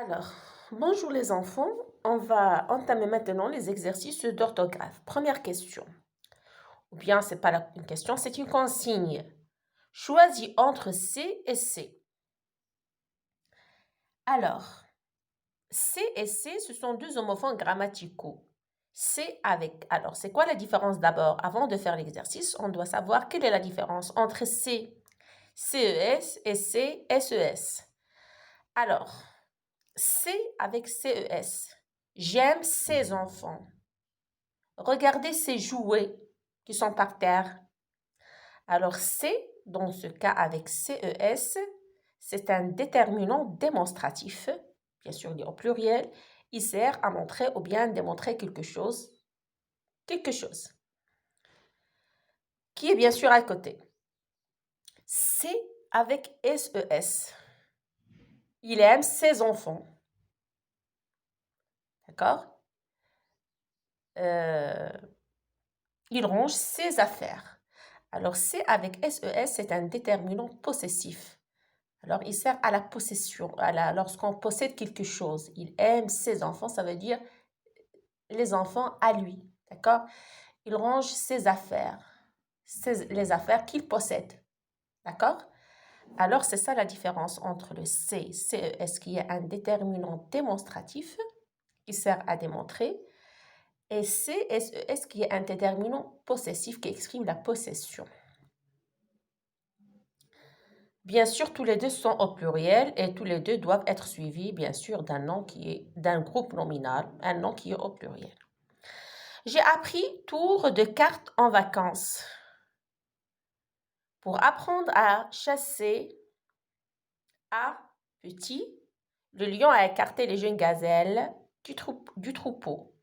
Alors, bonjour les enfants, on va entamer maintenant les exercices d'orthographe. Première question, ou bien c'est pas une question, c'est une consigne. Choisis entre C et C. Alors, C et C, ce sont deux homophones grammaticaux. Alors, c'est quoi la différence d'abord? Avant de faire l'exercice, on doit savoir quelle est la différence entre C, CES et C, SES. Alors, C avec CES. J'aime ces enfants. Regardez ces jouets qui sont par terre. Alors, C, dans ce cas avec CES, c'est un déterminant démonstratif. Bien sûr, il est au pluriel. Il sert à montrer ou bien démontrer quelque chose. Quelque chose. Qui est bien sûr à côté. C avec SES. Il aime ses enfants. D'accord? Il range ses affaires. Alors, C avec SES, c'est un déterminant possessif. Alors, il sert à la possession, lorsqu'on possède quelque chose. Il aime ses enfants, ça veut dire les enfants à lui. D'accord? Il range ses affaires, les affaires qu'il possède. D'accord? Alors, c'est ça la différence entre le C, CES, qui est un déterminant démonstratif, qui sert à démontrer, et CSES, qui est un déterminant possessif, qui exprime la possession. Bien sûr, tous les deux sont au pluriel et tous les deux doivent être suivis, bien sûr, d'un groupe nominal, un nom qui est au pluriel. J'ai appris tour de cartes en vacances. Pour apprendre à chasser à petit, le lion a écarté les jeunes gazelles du troupeau.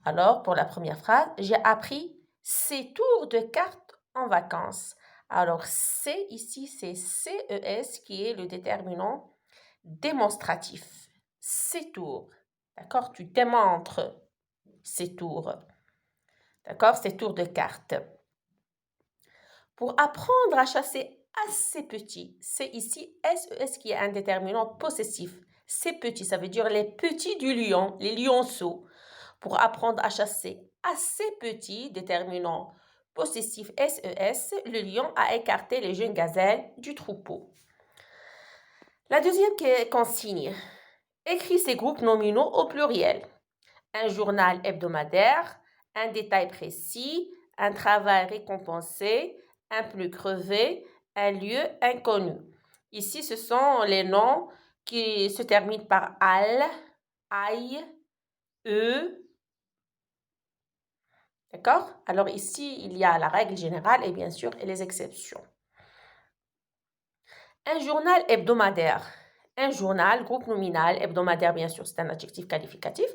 Alors, pour la première phrase, j'ai appris ces tours de cartes en vacances. Alors, C ici, c'est CES qui est le déterminant démonstratif. Ces tours. D'accord? Tu démontres ces tours. D'accord? Ces tours de cartes. Pour apprendre à chasser assez petit, c'est ici SES qui est un déterminant possessif. C'est petit, ça veut dire les petits du lion, les lionceaux. Pour apprendre à chasser assez petit, déterminant possessif SES, le lion a écarté les jeunes gazelles du troupeau. La deuxième consigne. Écris ces groupes nominaux au pluriel. Un journal hebdomadaire, un détail précis, un travail récompensé, un pneu crevé, un lieu inconnu. Ici, ce sont les noms qui se terminent par al, aïe, e. D'accord? Alors ici, il y a la règle générale et bien sûr les exceptions. Un journal hebdomadaire. Un journal, groupe nominal, hebdomadaire, bien sûr, c'est un adjectif qualificatif.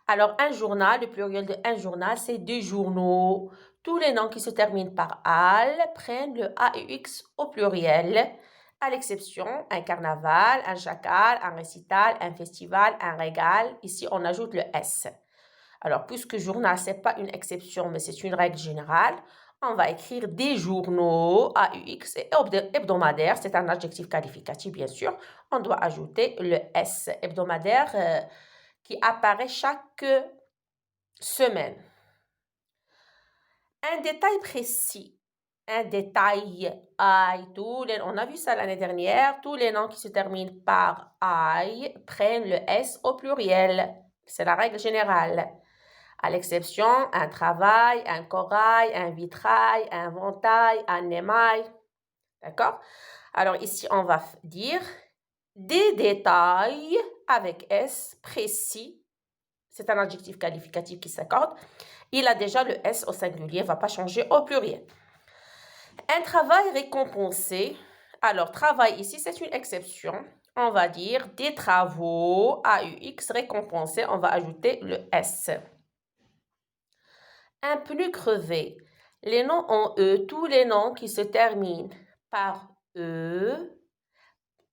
Alors, un journal, le pluriel de un journal, c'est des journaux. Tous les noms qui se terminent par al prennent le AUX au pluriel, à l'exception un carnaval, un chacal, un récital, un festival, un régal. Ici, on ajoute le S. Alors, puisque journal, ce n'est pas une exception, mais c'est une règle générale, on va écrire des journaux, AUX, et hebdomadaire, c'est un adjectif qualificatif, bien sûr. On doit ajouter le S, hebdomadaire, qui apparaît chaque semaine. Un détail précis. Un détail, on a vu ça l'année dernière, tous les noms qui se terminent par I prennent le S au pluriel. C'est la règle générale. À l'exception, un travail, un corail, un vitrail, un ventail, un émail. D'accord? Alors ici, on va dire des détails avec S précis. C'est un adjectif qualificatif qui s'accorde. Il a déjà le S au singulier, ne va pas changer au pluriel. Un travail récompensé. Alors, travail ici, c'est une exception. On va dire des travaux, AUX, récompensés. On va ajouter le S. Un pneu crevé. Les noms en E, tous les noms qui se terminent par E,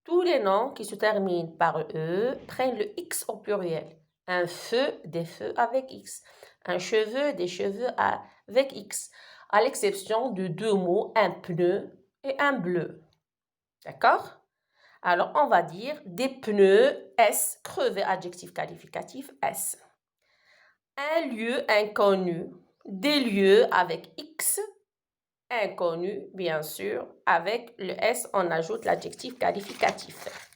tous les noms qui se terminent par E prennent le X au pluriel. Un feu, des feux avec X. Un cheveu, des cheveux avec X. À l'exception de deux mots, un pneu et un bleu. D'accord? Alors, on va dire des pneus S crevés, adjectif qualificatif S. Un lieu inconnu, des lieux avec X, inconnu, bien sûr, avec le S, on ajoute l'adjectif qualificatif.